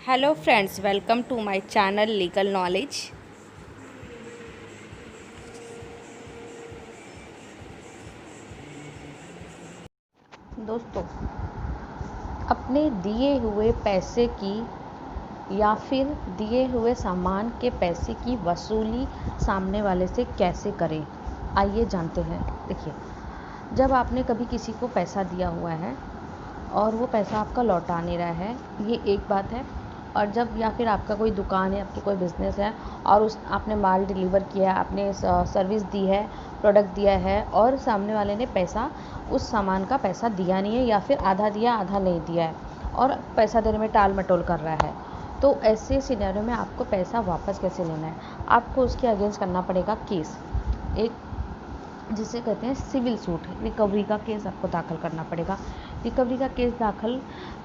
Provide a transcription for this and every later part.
Hello friends, welcome to my channel legal knowledge. दोस्तों, अपने दिए हुए पैसे की या फिर दिए हुए सामान के पैसे की वसूली सामने वाले से कैसे करें, आइए जानते हैं। देखिए, जब आपने कभी किसी को पैसा दिया हुआ है और वो पैसा आपका लौटा नहीं रहा है, ये एक बात है। और जब या फिर आपका कोई दुकान है, आपकी कोई बिज़नेस है और उस आपने माल डिलीवर किया है, आपने सर्विस दी है, प्रोडक्ट दिया है और सामने वाले ने पैसा उस सामान का पैसा दिया नहीं है या फिर आधा दिया आधा नहीं दिया है और पैसा देने में टाल मटोल कर रहा है, तो ऐसे सिनेरियो में आपको पैसा वापस कैसे लेना है? आपको उसके अगेंस्ट करना पड़ेगा केस, एक जिसे कहते हैं सिविल सूट। रिकवरी का केस आपको दाखिल करना पड़ेगा। रिकवरी का केस दाखिल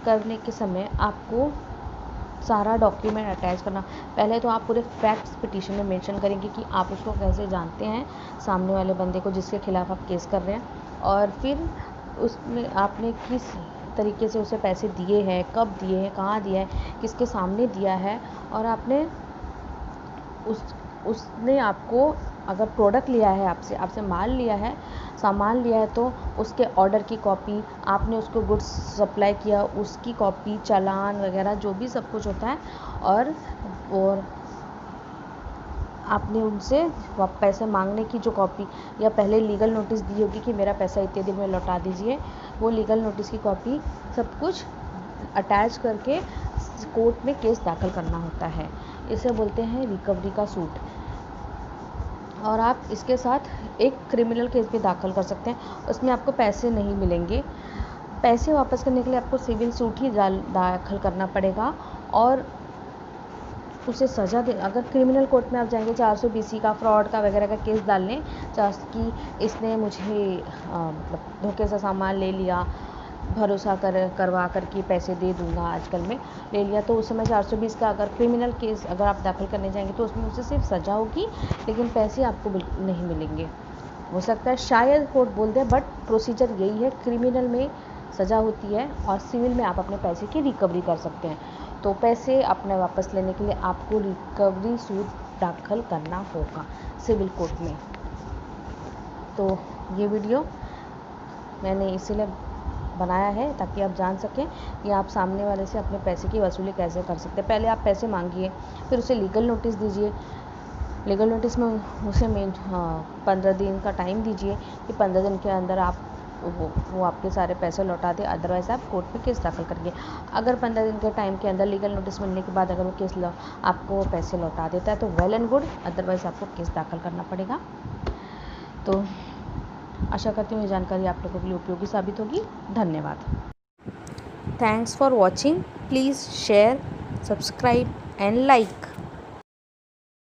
करने के समय आपको सारा डॉक्यूमेंट अटैच करना। पहले तो आप पूरे फैक्ट्स पिटीशन में मेंशन करेंगे कि आप उसको कैसे जानते हैं, सामने वाले बंदे को जिसके खिलाफ़ आप केस कर रहे हैं, और फिर उसमें आपने किस तरीके से उसे पैसे दिए हैं, कब दिए हैं, कहाँ दिया है, किसके सामने दिया है, और आपने उसने आपको अगर प्रोडक्ट लिया है, आपसे माल लिया है, सामान लिया है, तो उसके ऑर्डर की कॉपी, आपने उसको गुड्स सप्लाई किया उसकी कॉपी, चालान वगैरह जो भी सब कुछ होता है, और आपने उनसे पैसे मांगने की जो कॉपी या पहले लीगल नोटिस दी होगी कि मेरा पैसा इतने दिन में लौटा दीजिए, वो लीगल नोटिस की कॉपी सब कुछ अटैच करके कोर्ट में केस दाखिल करना होता है। इसे बोलते हैं रिकवरी का सूट। और आप इसके साथ एक क्रिमिनल केस भी दाखिल कर सकते हैं, उसमें आपको पैसे नहीं मिलेंगे। पैसे वापस करने के लिए आपको सिविल सूट ही दाखिल करना पड़ेगा और उसे सज़ा दे। अगर क्रिमिनल कोर्ट में आप जाएंगे 420 का, फ्रॉड का वगैरह का केस डालने, कि इसने मुझे मतलब धोखे से सामान ले लिया, भरोसा करवा कर के पैसे दे दूंगा आजकल में ले लिया, तो उस समय 420 का अगर क्रिमिनल केस अगर आप दाखिल करने जाएंगे तो उसमें उसे सिर्फ सज़ा होगी, लेकिन पैसे आपको बिल्कुल नहीं मिलेंगे। हो सकता है शायद कोर्ट बोल दे, बट प्रोसीजर यही है। क्रिमिनल में सज़ा होती है और सिविल में आप अपने पैसे की रिकवरी कर सकते हैं। तो पैसे अपने वापस लेने के लिए आपको रिकवरी सूट दाखिल करना होगा सिविल कोर्ट में। तो ये वीडियो मैंने इसीलिए बनाया है ताकि आप जान सकें कि आप सामने वाले से अपने पैसे की वसूली कैसे कर सकते हैं। पहले आप पैसे मांगिए, फिर उसे लीगल नोटिस दीजिए। लीगल नोटिस में उसे 15 दिन का टाइम दीजिए कि 15 दिन के अंदर आप वो आपके सारे पैसे लौटा दे, अदरवाइज़ आप कोर्ट में केस दाखिल करिए। अगर 15 दिन के टाइम के अंदर लीगल नोटिस मिलने के बाद अगर वो केस आपको पैसे लौटा देता है तो वेल एंड गुड, अदरवाइज़ आपको केस दाखिल करना पड़ेगा। तो आशा करती हूँ ये जानकारी आप लोगों के लिए उपयोगी साबित होगी। धन्यवाद। Thanks for watching. Please share, subscribe and like.